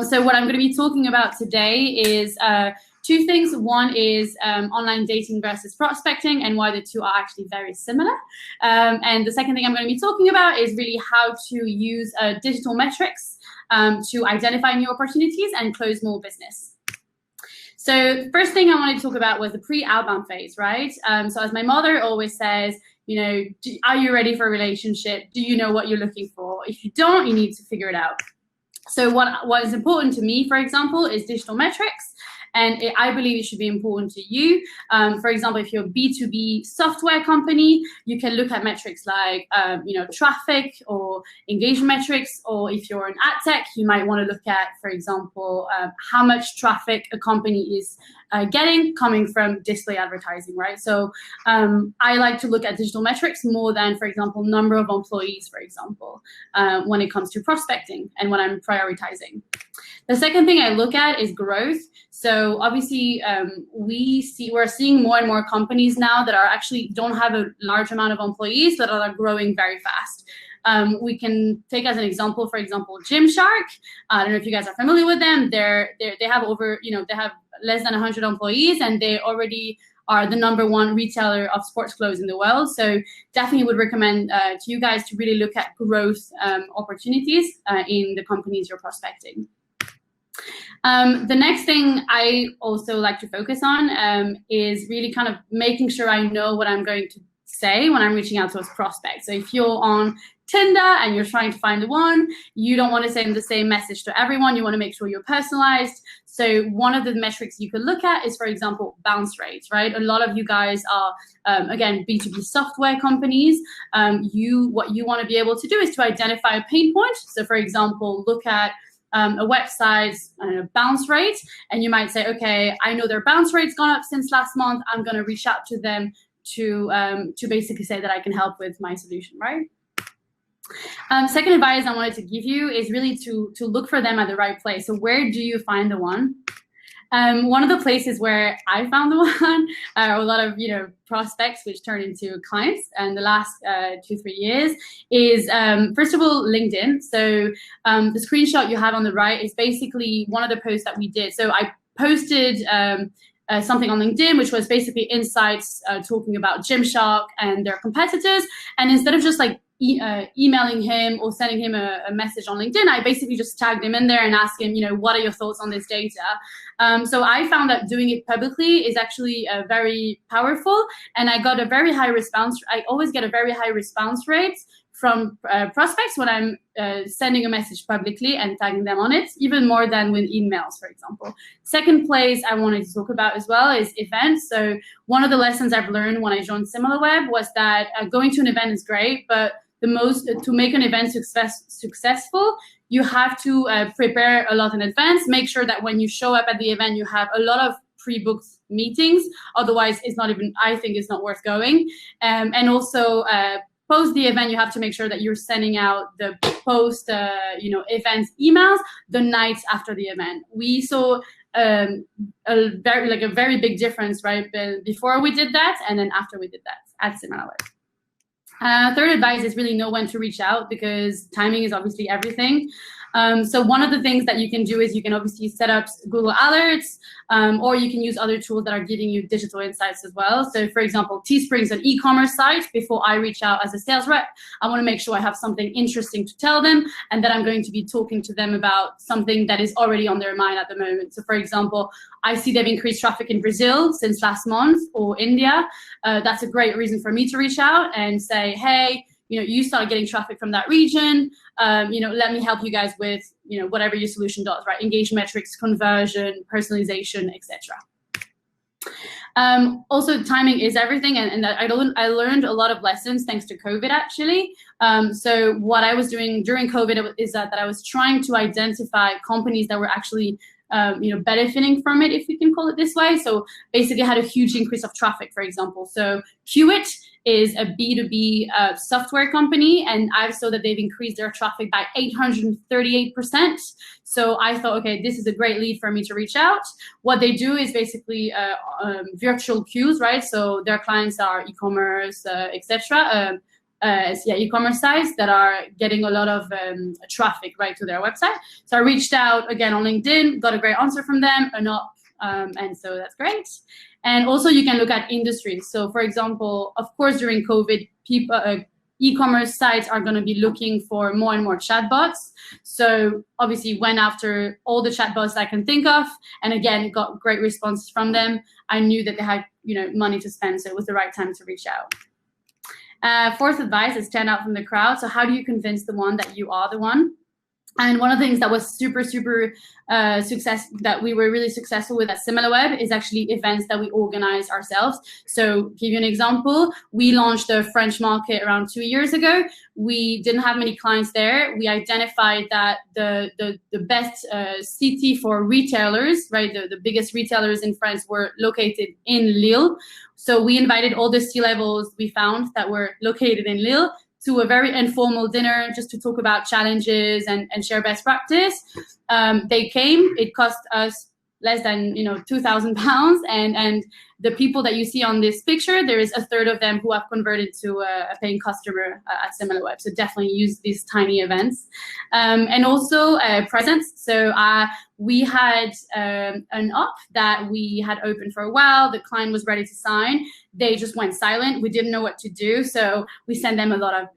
So what I'm going to be talking about today is two things. One is online dating versus prospecting and why the two are actually very similar. And the second thing I'm going to be talking about is really how to use digital metrics to identify new opportunities and close more business. So the first thing I wanted to talk about was the pre-outbound phase, right? So as my mother always says, you know, are you ready for a relationship? Do you know what you're looking for? If you don't, you need to figure it out. So what is important to me, for example, is digital metrics. And I believe it should be important to you. For example, if you're a B2B software company, you can look at metrics like, traffic or engagement metrics. Or if you're an ad tech, you might want to look at, for example, how much traffic a company is getting coming from display advertising, right? So I like to look at digital metrics more than, for example, number of employees, for example, when it comes to prospecting and when I'm prioritizing. The second thing I look at is growth. So obviously, we're seeing more and more companies now that are actually don't have a large amount of employees that are growing very fast. We can take as an example, for example, Gymshark. I don't know if you guys are familiar with them. They have over, they have less than 100 employees, and they already are the #1 retailer of sports clothes in the world. So definitely would recommend to you guys to really look at growth opportunities in the companies you're prospecting. The next thing I also like to focus on is really kind of making sure I know what I'm going to say when I'm reaching out to a prospect. So if you're on Tinder and you're trying to find the one, you don't want to send the same message to everyone. You want to make sure you're personalized. So one of the metrics you could look at is, for example, bounce rates, right? A lot of you guys are, again, B2B software companies. What you want to be able to do is to identify a pain point. So for example, look at a website's bounce rate, and you might say, okay, I know their bounce rate's gone up since last month. I'm going to reach out to them to basically say that I can help with my solution, right? Second advice I wanted to give you is really to look for them at the right place. So where do you find the one? One of the places where I found the one are a lot of prospects which turn into clients in the last 2-3 years is first of all LinkedIn. So the screenshot you have on the right is basically one of the posts that we did. So I posted something on LinkedIn, which was basically insights talking about Gymshark and their competitors. And instead of just like emailing him or sending him a message on LinkedIn, I basically just tagged him in there and asked him, what are your thoughts on this data? So I found that doing it publicly is actually very powerful, and I got a very high response. I always get a very high response rate from prospects when I'm sending a message publicly and tagging them on it, even more than with emails, for example. Second place I wanted to talk about as well is events. So one of the lessons I've learned when I joined SimilarWeb was that going to an event is great, but to make an event successful, you have to prepare a lot in advance. Make sure that when you show up at the event, you have a lot of pre-booked meetings. Otherwise, I think it's not worth going. And also, post the event, you have to make sure that you're sending out the post, event emails the night after the event. We saw a very big difference, right, before we did that and then after we did that at SimilarWeb. Third advice is really know when to reach out, because timing is obviously everything. So one of the things that you can do is you can obviously set up Google Alerts, or you can use other tools that are giving you digital insights as well. So for example, Teespring's an e-commerce site. Before I reach out as a sales rep, I want to make sure I have something interesting to tell them and that I'm going to be talking to them about something that is already on their mind at the moment. So for example, I see they've increased traffic in Brazil since last month, or India. That's a great reason for me to reach out and say, hey, you started getting traffic from that region. Let me help you guys with, whatever your solution does, right? Engagement metrics, conversion, personalization, etc. Also, timing is everything, and I learned a lot of lessons thanks to COVID, actually. So what I was doing during COVID is that I was trying to identify companies that were actually benefiting from it, if we can call it this way. So basically had a huge increase of traffic, for example. So Hewitt is a B2B software company, and I saw that they've increased their traffic by 838%. So I thought, okay, this is a great lead for me to reach out. What they do is basically virtual queues, right? So their clients are e-commerce, etc. e-commerce sites that are getting a lot of traffic right to their website. So I reached out again on LinkedIn, got a great answer from them, and so that's great. And also you can look at industries. So for example, of course, during COVID, e-commerce sites are going to be looking for more and more chatbots. So obviously went after all the chatbots I can think of, and again got great responses from them. I knew that they had money to spend, so it was the right time to reach out. Fourth advice is stand out from the crowd. So how do you convince the one that you are the one? And one of the things that was super that we were really successful with at SimilarWeb is actually events that we organize ourselves. So give you an example, we launched the French market around 2 years ago. We didn't have many clients there. We identified that the best city for retailers, right, the biggest retailers in France were located in Lille. So we invited all the C-levels we found that were located in Lille to a very informal dinner just to talk about challenges and share best practice. They came. It cost us less than £2,000, and the people that you see on this picture, there is a third of them who have converted to a paying customer at SimilarWeb. So definitely use these tiny events, and also presence. So we had an op that we had open for a while. The client was ready to sign. They just went silent. We didn't know what to do. So we sent them a lot of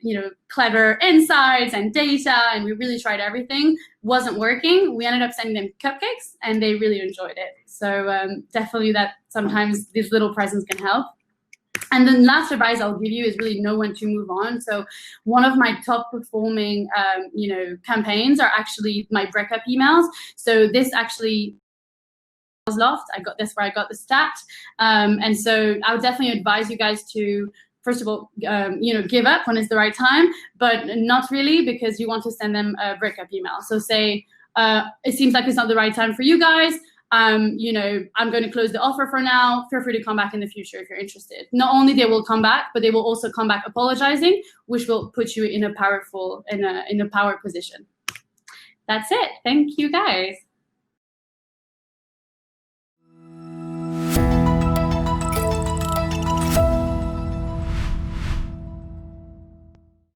clever insights and data, and we really tried everything. Wasn't working. We ended up sending them cupcakes, and they really enjoyed it. So definitely that sometimes these little presents can help. And then last advice I'll give you is really know when to move on. So one of my top performing, campaigns are actually my breakup emails. So this actually loft. I got this where I got the stat. And so I would definitely advise you guys to, first of all, give up when it's the right time, but not really, because you want to send them a breakup email. So say, it seems like it's not the right time for you guys. I'm going to close the offer for now. Feel free to come back in the future if you're interested. Not only they will come back, but they will also come back apologizing, which will put you in a power position. That's it. Thank you, guys.